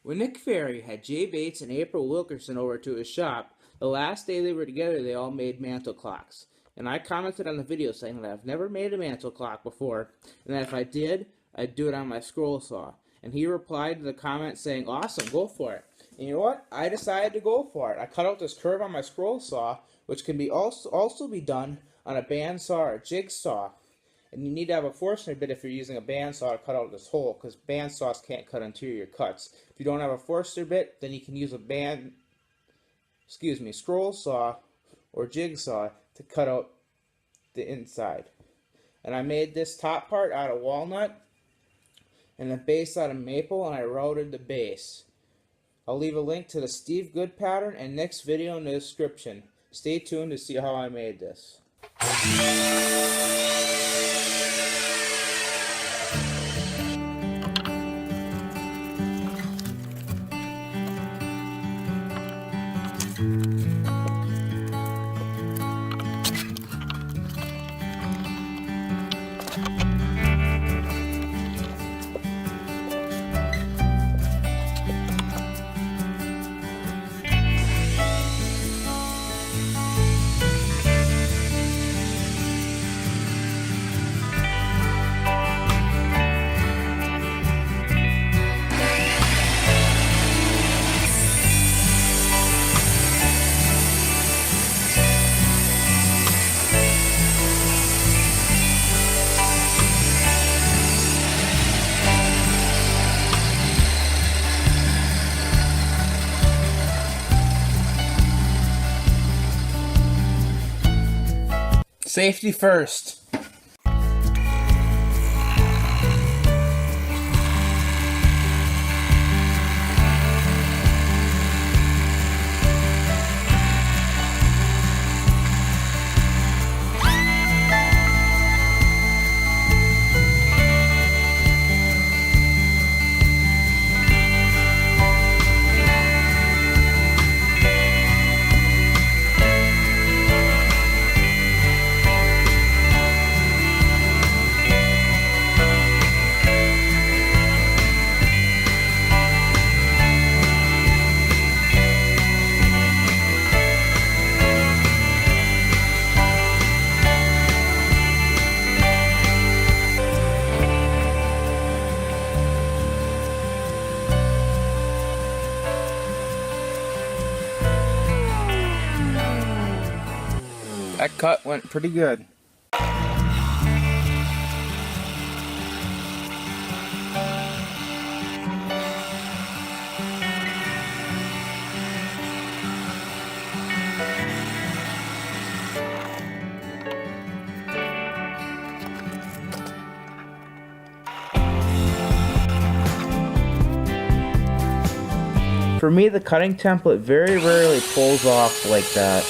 When Nick Ferry had Jay Bates and April Wilkerson over to his shop, the last day they were together they all made mantle clocks. And I commented on the video saying that I've never made a mantle clock before, and that if I did, I'd do it on my scroll saw. And he replied to the comment saying, "Awesome, go for it." And you know what? I decided to go for it. I cut out this curve on my scroll saw, which can be also be done on a bandsaw or a jigsaw. And you need to have a Forstner bit if you're using a bandsaw to cut out this hole, because bandsaws can't cut interior cuts. If you don't have a Forstner bit, then you can use a scroll saw or jigsaw to cut out the inside. And I made this top part out of walnut and the base out of maple, and I routed the base. I'll leave a link to the Steve Good pattern and Nick's video in the description. Stay tuned to see how I made this. Safety first. That cut went pretty good. For me, the cutting template very rarely pulls off like that.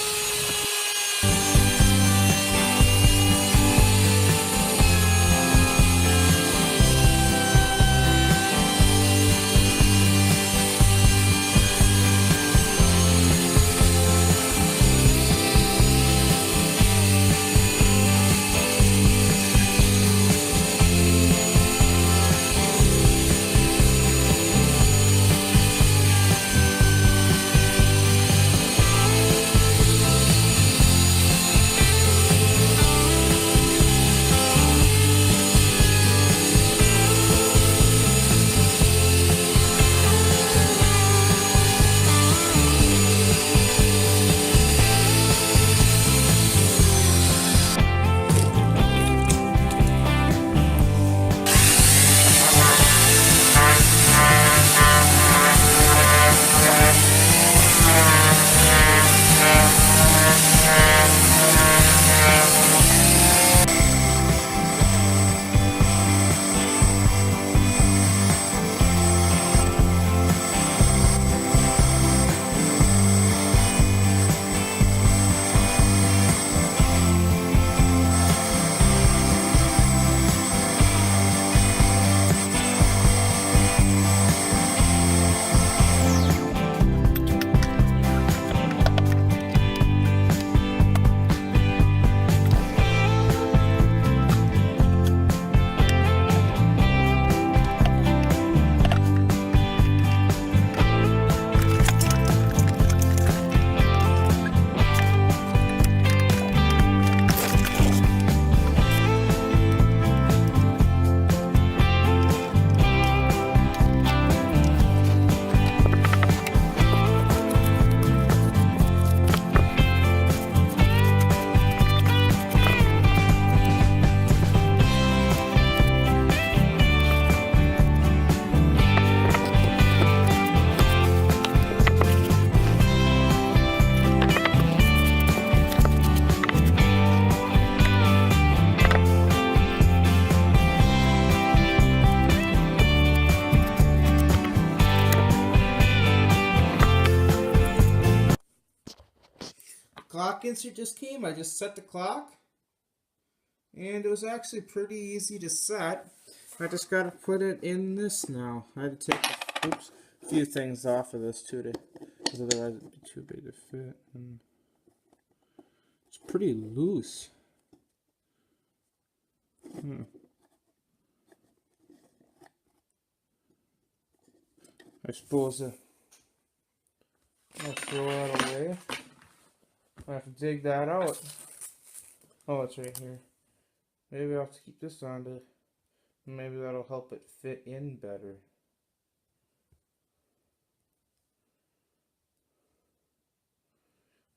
clock insert just came. I just set the clock. And it was actually pretty easy to set. I just got to put it in this now. I had to take a few things off of this too, because otherwise it'd be too big to fit. And it's pretty loose. I suppose I'll throw that away. I have to dig that out. Oh, it's right here. Maybe I'll have to keep this on to, maybe that'll help it fit in better.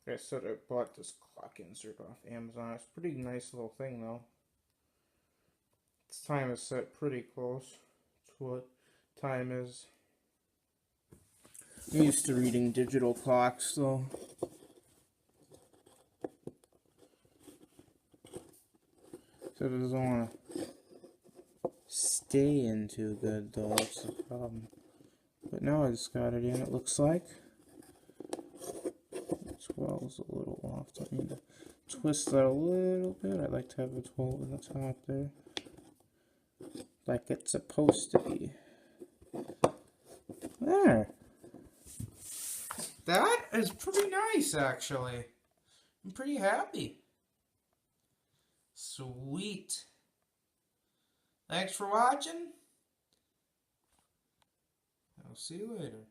Like I said, I bought this clock insert off Amazon. It's a pretty nice little thing though. Its time is set pretty close to what time is. I'm used to reading digital clocks though. So it doesn't want to stay in too good though, that's the problem. But now I just got it in, it looks like. 12 is a little off, so I need to twist that a little bit. I'd like to have a 12 in the top there. Like it's supposed to be. There. That is pretty nice actually. I'm pretty happy. Sweet. Thanks for watching. I'll see you later.